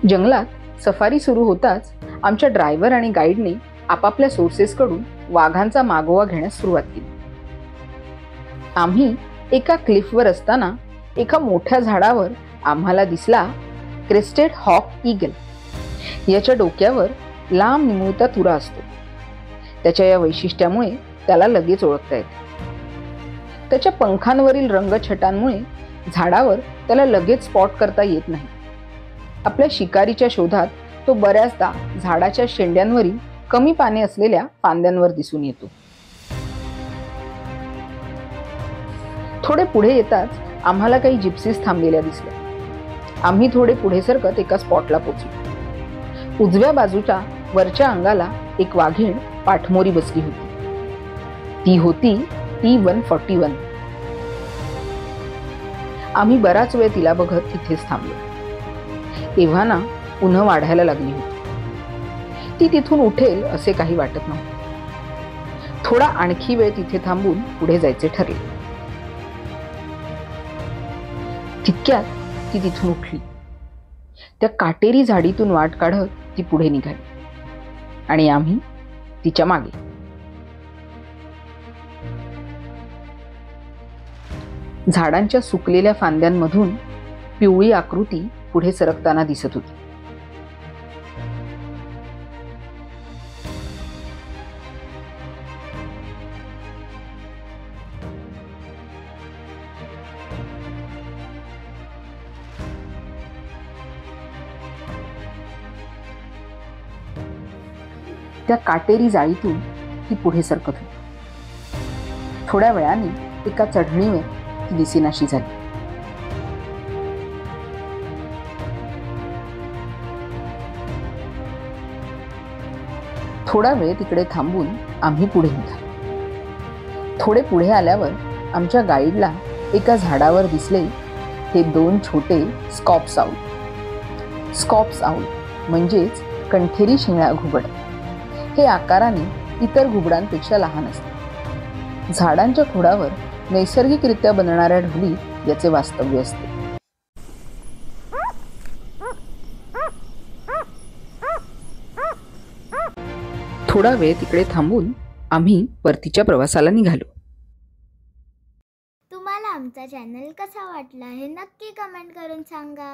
जंगलात सफारी सुरू होताच आमच्या ड्रायव्हर आणि गाईडने आपापल्या सोर्सेसकडून वाघांचा मागोवा घेण्यास सुरुवात केली. आम्ही एका क्लिफवर असताना एका मोठ्या झाडावर आम्हाला दिसला क्रेस्टेड हॉक ईगल. याच्या डोक्यावर लांब निमुळता तुरा असतो. त्याच्या या वैशिष्ट्यामुळे त्याला लगेच ओळखता येते. त्याच्या पंखांवरील रंगछटांमुळे झाडावर त्याला लगेच स्पॉट करता येत नाही. आपल्या शिकारीच्या शोधात तो बऱ्याचदा झाडाच्या शेंड्यांवरील कमी पाने असलेल्या फांद्यांवर दिसून येतो. थोडे पुढे येताच आम्हाला काही जिप्सीज थांबलेल्या दिसल्या. आम्ही थोडे पुढे सरकत एका स्पॉटला पोहोचलो. उजव्या बाजूच्या वरच्या अंगाला एक वाघीण पाठमोरी बसली होती. ती होती T-141. आम्ही बराच वेळ तिला बघत तिथेच थांबलो. एव्हाना उन्ह वाढायला लागली होती. ती तिथून उठेल असे काही वाटत नव्हते. थोडा आणखी वेळ तिथे थांबून पुढे जायचे ठरले. तितक्यात ती तिथून उठली. त्या काटेरी झाडीतून वाट काढत ती पुढे निघाली आणि आम्ही तिच्या मागे. झाडांच्या सुकलेल्या फांद्यांमधून पिवळी आकृती पुढे सरकताना दिसत होती. त्या काटेरी जाळीतून ती पुढे सरकत होती. थोड्या वेळाने एका चढणीवर ती दिसेनाशी झाली. थोडा वेळ तिकडे थांबून आम्ही पुढे निघालो. थोडे पुढे आल्यावर आमच्या गाईडला एका झाडावर दिसले हे 2 छोटे स्कॉप्स आऊल. स्कॉप्स आऊल म्हणजेच कंठेरी शिंगळा घुबड. हे आकाराने इतर घुबडांपेक्षा लहान असते. झाडांच्या खोडावर नैसर्गिकरित्या बनणाऱ्या ढोलीत याचे वास्तव्य असते. थोडा वेळ तिकडे थांबून आम्ही परतीच्या प्रवासाला निघालो. तुम्हाला आमचा चॅनल कसा वाटला हे नक्की कमेंट करून सांगा.